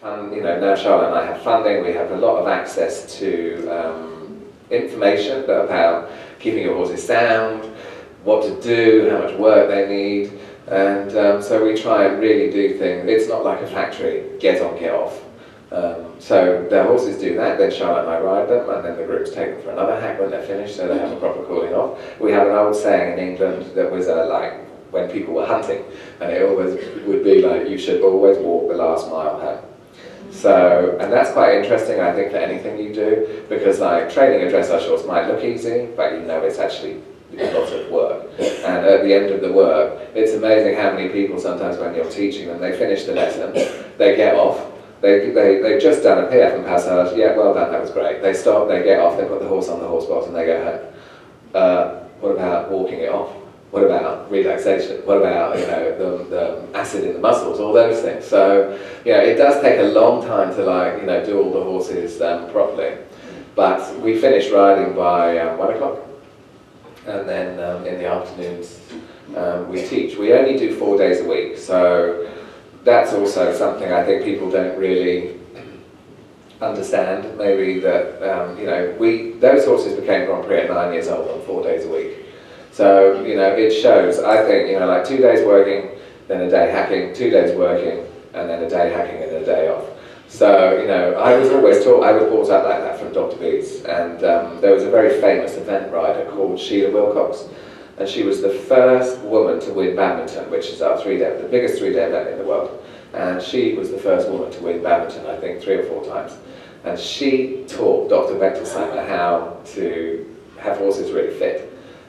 You know, now Charlotte and I have funding, we have a lot of access to information about keeping your horses sound, what to do, how much work they need, and so we try and really do things. It's not like a factory, get on, get off. So the horses do that, then Charlotte and I ride them, and then the groups take them for another hack when they're finished, so they have a proper cooling off. We have an old saying in England that was like, when people were hunting, and it always would be like, you should always walk the last mile home. So, and that's quite interesting, I think, for anything you do, because like training a dressage horse might look easy, but you know it's actually a lot of work. And at the end of the work, it's amazing how many people sometimes when you're teaching them, they finish the lesson, they get off, they've just done a piaffe and passage, yeah, well done, that was great. They stop, they get off, they put the horse on the horse box and they go home. What about walking it off? What about relaxation? What about, you know, the acid in the muscles, all those things? So, you know, it does take a long time to, like, you know, do all the horses properly. But we finish riding by 1 o'clock, and then in the afternoons we teach. We only do 4 days a week, so that's also something I think people don't really understand. Maybe that, you know, those horses became Grand Prix at 9 years old on 4 days a week. So, you know, it shows, I think, you know, like 2 days working, then a day hacking, 2 days working, and then a day hacking and a day off. So, you know, I was always taught, I was brought up like that from DWBs, and there was a very famous event rider called Sheila Wilcox, and she was the first woman to win badminton, which is our the biggest three-day event in the world. And she was the first woman to win badminton, I think, 3 or 4 times. And she taught Dr. Bechtelsheimer how to have horses really fit,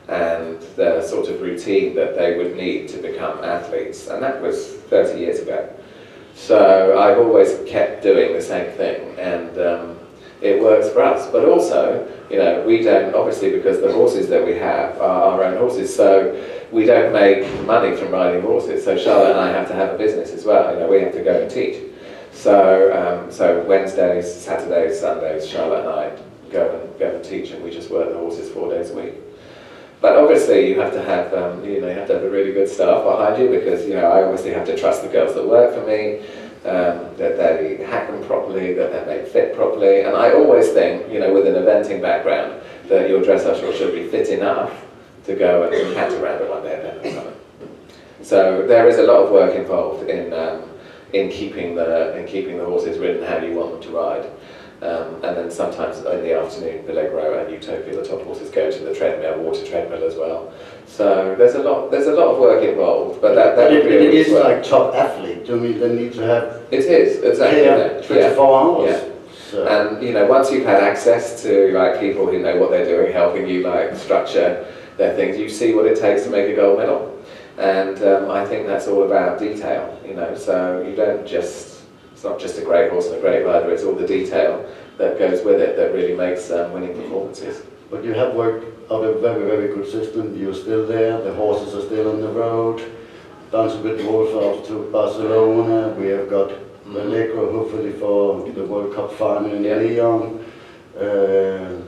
and the sort of routine that they would need to become athletes, and that was 30 years ago. So I've always kept doing the same thing, and it works for us. But also, you know, we don't, obviously because the horses that we have are our own horses, so we don't make money from riding horses, so Charlotte and I have to have a business as well, you know, we have to go and teach. So, so Wednesdays, Saturdays, Sundays, Charlotte and I go and teach, and we just work the horses 4 days a week. But obviously you have to have, you know, you have to have a really good staff behind you, because, you know, I obviously have to trust the girls that work for me, that they hack them properly, that they're made fit properly. And I always think, you know, with an eventing background, that your dressage horse should be fit enough to go and hat around a one-day event or something. So there is a lot of work involved in keeping the horses ridden how you want them to ride. And then sometimes in the afternoon, Allegro and Utopia, the top horses go to the treadmill, water treadmill as well. So there's a lot of work involved, but it is like top athlete. I mean, they need to have. It is exactly 24 hours. Yeah. So. And you know, once you've had access to like people who know what they're doing, helping you like structure their things, you see what it takes to make a gold medal. And I think that's all about detail. You know, so you don't just. It's not just a great horse and a great rider, it's all the detail that goes with it that really makes winning performances. But you have worked out a very, very good system. You're still there, the horses are still on the road. Dancing with the Wolf out to Barcelona. We have got Allegro hopefully for the World Cup final in Lyon.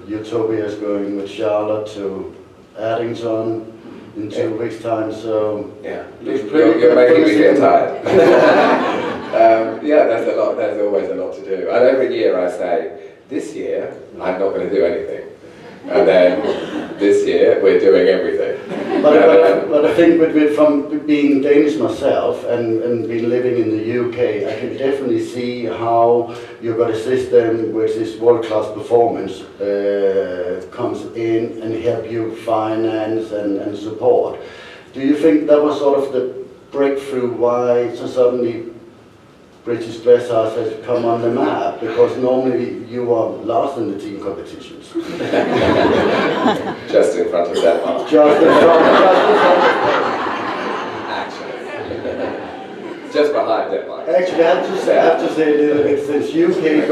Utopia is going with Charlotte to Addington in 2 weeks' time, so... Yeah, you're making me feel tired. Yeah, there's always a lot to do. And every year I say, this year I'm not going to do anything. And then this year we're doing everything. But I think from being Danish myself and been living in the UK, I can definitely see how you've got a system which is world-class performance comes in and help you finance and support. Do you think that was sort of the breakthrough why so suddenly British dressage has come on the map? Because normally you are last in the team competitions. Just in front of Denmark. Just in front Actually. Just behind Denmark. Actually, I have to say a little bit, since UK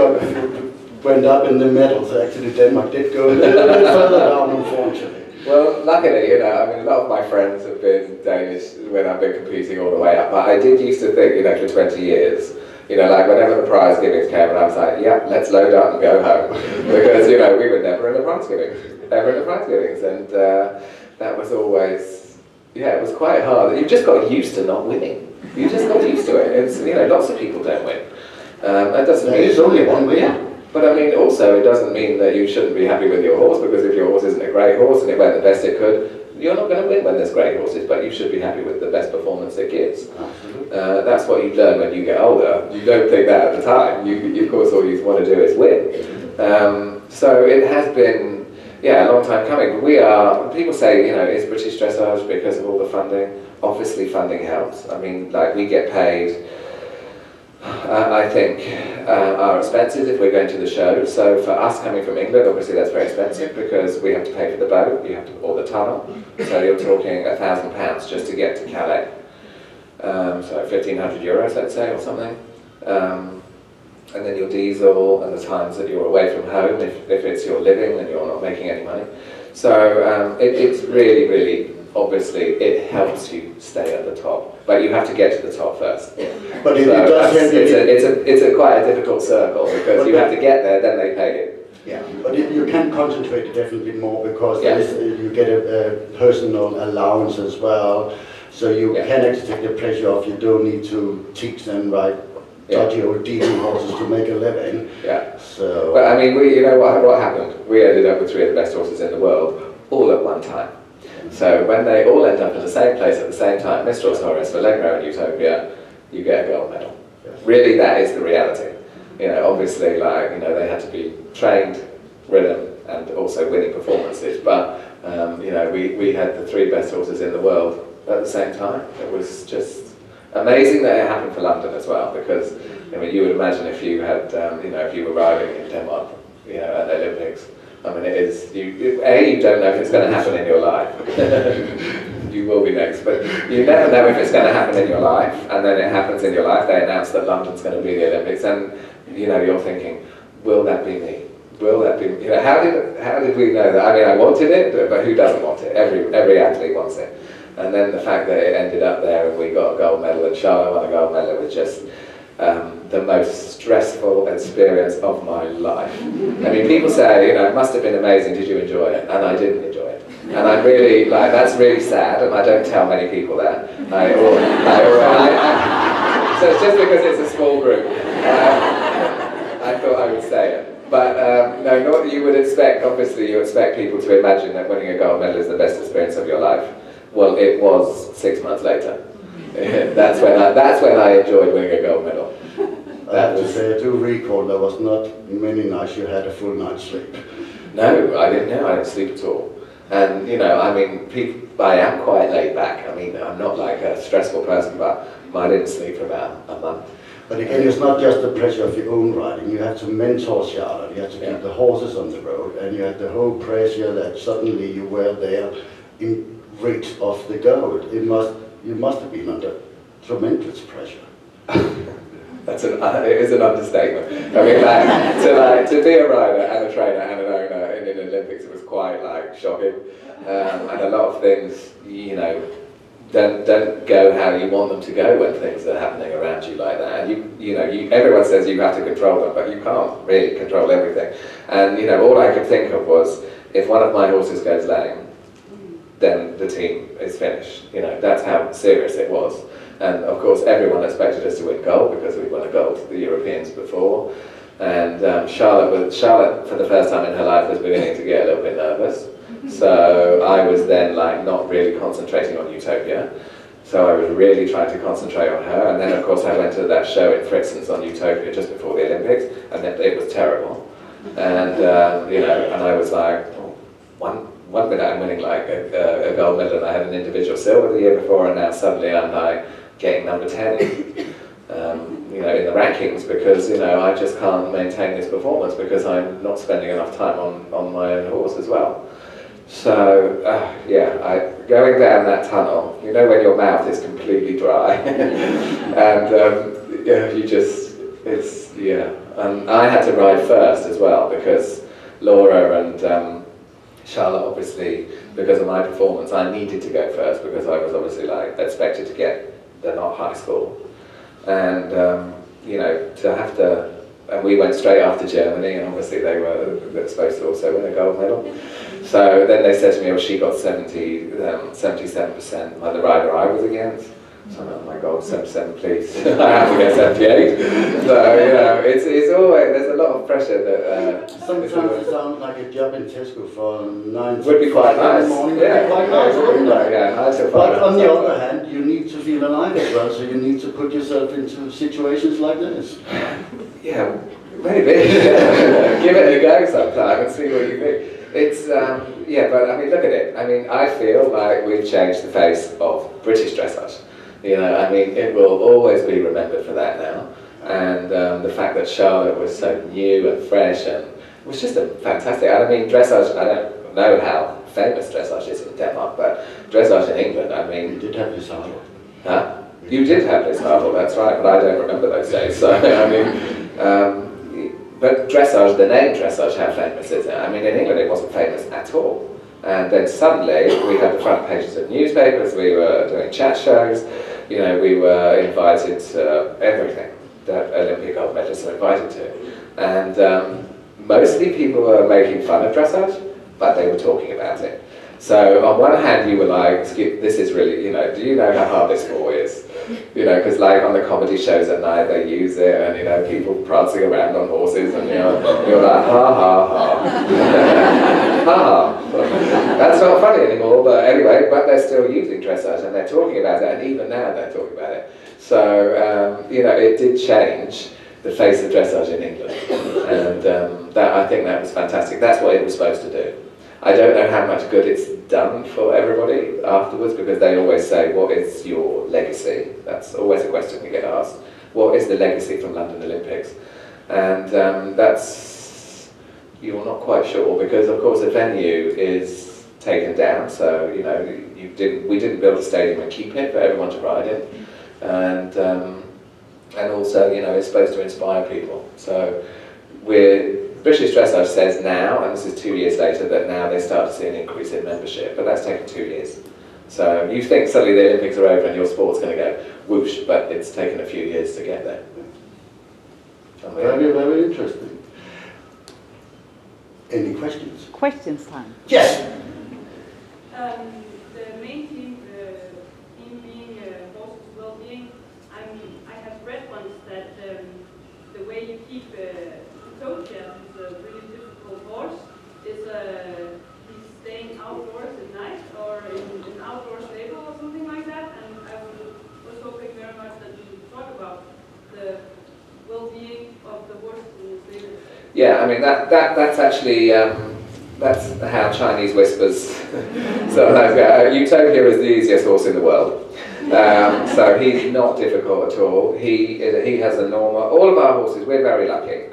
went up in the medals, actually Denmark did go a little bit further down, unfortunately. Well, luckily, you know, I mean, a lot of my friends have been Danish when I've been competing all the way up, but I did used to think, you know, for 20 years, you know, like whenever the prize givings came, and I was like, yeah, let's load up and go home. Because, you know, we were never in the prize givings, and that was always, yeah, it was quite hard. You just got used to not winning. You just got used to it. It's, you know, lots of people don't win. That doesn't There mean is only one winner. Yeah. But I mean, also, it doesn't mean that you shouldn't be happy with your horse, because if your horse isn't a great horse and it went the best it could, you're not going to win when there's great horses, but you should be happy with the best performance it gives. That's what you learn when you get older. You don't think that at the time. You, of course, all you want to do is win. So it has been, yeah, a long time coming. But we are, people say, you know, is British dressage because of all the funding? Obviously funding helps. I mean, like, we get paid, I think, our expenses if we're going to the show. So for us coming from England, obviously that's very expensive because we have to pay for the boat, you have to, or the tunnel. So you're talking £1,000 just to get to Calais. So 1,500 euros, let's say, or something. And then your diesel and the times that you're away from home, if it's your living and you're not making any money. So it's really, really, obviously, it helps you stay at the top. But you have to get to the top first. But it So does help you. it's quite a difficult circle, because you have to get there, then they pay you. Yeah, but you can concentrate definitely more, because Yeah. you get a personal allowance as well. So you Yeah. can actually take the pressure off. You don't need to teach them right dodgy old diesel horses to make a living. Yeah. So. But I mean, you know what happened? We ended up with 3 of the best horses in the world, all at one time. So when they all end up at the same place at the same time, Mistral, Horace, Allegro and Utopia, you get a gold medal. Yes. Really, that is the reality. You know, obviously, like, you know, they had to be trained, ridden, and also winning performances. But, you know, we had the 3 best horses in the world at the same time. It was just amazing that it happened for London as well, because, I mean, you would imagine if you had, you know, if you were riding in Denmark, you know, at the Olympics, I mean, it is, you don't know if it's going to happen in your life. You will be next, but you never know if it's going to happen in your life, and then it happens in your life. They announce that London's going to be the Olympics, and, you know, you're thinking, will that be me? Will that be, you know, how did we know that? I mean, I wanted it, but who doesn't want it? Every athlete wants it. And then the fact that it ended up there and we got a gold medal and Charlotte won a gold medal was just the most stressful experience of my life. I mean, people say, you know, it must have been amazing, did you enjoy it? And I didn't enjoy it. And I'm really, like, that's really sad, and I don't tell many people that. So it's just because it's a small group. I thought I would say it. But no, not that you would expect, obviously you expect people to imagine that winning a gold medal is the best experience of your life. Well, it was 6 months later. That's when I enjoyed winning a gold medal. I have to say, I do recall there was not many nights you had a full night's sleep. No, I didn't sleep at all. And, you know, I mean, I am quite laid back. I mean, I'm not like a stressful person, but I didn't sleep for about a month. But again, it's not just the pressure of your own riding. You have to mentor Charlotte. You have to keep the horses on the road, and you have the whole pressure that suddenly you were there in reach of the gold. You must have been under tremendous pressure. It is an understatement. I mean, to be a rider and a trainer and an owner in the Olympics, it was quite like shocking. And a lot of things, you know, don't go how you want them to go when things are happening around you like that. And you know, everyone says you have to control them, but you can't really control everything. And, you know, all I could think of was, if one of my horses goes lame, then the team is finished. You know, that's how serious it was. And of course, everyone expected us to win gold because we won a gold to the Europeans before. And Charlotte, for the first time in her life, was beginning to get a little bit nervous. So I was then like not really concentrating on Utopia. So I was really trying to concentrate on her. And then of course I went to that show in Fritzon's on Utopia just before the Olympics, and it was terrible. And you know, and I was like, oh, one minute I'm winning like a gold medal, and I had an individual silver the year before, and now suddenly I'm like getting number 10, you know, in the rankings, because, you know, I just can't maintain this performance because I'm not spending enough time on my own horse as well. So yeah, going down that tunnel, you know, when your mouth is completely dry, and yeah, and I had to ride first as well, because Laura and Charlotte, obviously, because of my performance, I needed to go first because I was obviously like expected to get the not high score, and you know, to have to, and we went straight after Germany, and obviously they were supposed to also win a gold medal. So then they said to me, oh, she got 77% by the rider I was against, So, oh my God, 77, please. I have to get 78. So, you know, it's always, there's a lot of pressure that... Sometimes it sounds like a job in Tesco for 9 would be quite nice. in the morning. Yeah, would be quite nice, wouldn't it? Yeah, 9 till 5. But on the other hand, you need to feel alive as well, so you need to put yourself into situations like this. Yeah, maybe. Give it a go sometime and see what you think. It's, yeah, but I mean, look at it. I mean, I feel like we've changed the face of British dressage. You know, I mean, it will always be remembered for that now. And the fact that Charlotte was so new and fresh and it was just a fantastic. I mean, dressage, I don't know how famous dressage is in Denmark, but dressage in England, I mean... You did have this Harlow. Huh? You did have this Harlow, that's right, but I don't remember those days. So, I mean, but dressage, the name dressage, how famous is it? I mean, in England it wasn't famous at all. And then suddenly we had the front pages of newspapers, we were doing chat shows, you know, we were invited to everything that Olympic gold medalists are invited to. And mostly people were making fun of dressage, but they were talking about it. So on one hand you were like, this is really, you know, do you know how hard this sport is? You know, because like on the comedy shows at night they use it and, you know, people prancing around on horses and, you know, you're like, ha ha ha. Ha ha. That's not funny anymore, but anyway, but they're still using dressage and they're talking about it, and even now they're talking about it. So, you know, it did change the face of dressage in England, and that, I think that was fantastic. That's what it was supposed to do. I don't know how much good it's done for everybody afterwards, because they always say, what is your legacy? That's always a question we get asked. What is the legacy from London Olympics? And that's, you're not quite sure, because of course the venue is taken down, so, you know, we didn't build a stadium and keep it for everyone to ride in. And also, you know, it's supposed to inspire people. So British Dressage says now, and this is 2 years later, that now they start to see an increase in membership, but that's taken 2 years. So you think suddenly the Olympics are over and your sport's going to go whoosh, but it's taken a few years to get there. Very, very interesting. Any questions? Questions time. Yes! The main theme being horses' well-being, I have read once that the way you keep Utopia, who's a really difficult horse, is he's staying outdoors at night or in an outdoor stable or something like that. And I was hoping very much that you would talk about the well-being of the horses in the stable. Yeah, I mean that's actually that's how Chinese whispers. So Utopia is the easiest horse in the world. So he's not difficult at all. He has a normal. All of our horses, we're very lucky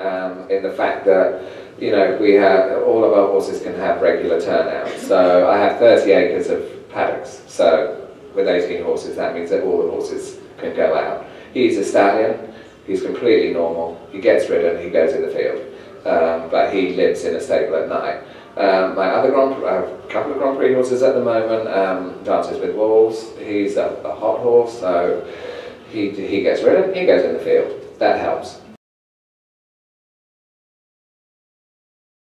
in the fact that, you know, we have all of our horses can have regular turnouts. So I have 30 acres of paddocks. So with 18 horses, that means that all the horses can go out. He's a stallion. He's completely normal. He gets ridden. He goes in the field, but he lives in a stable at night. My other I have a couple of Grand Prix horses at the moment, Dances with Wolves. He's a hot horse, so he gets ridden, he goes in the field. That helps.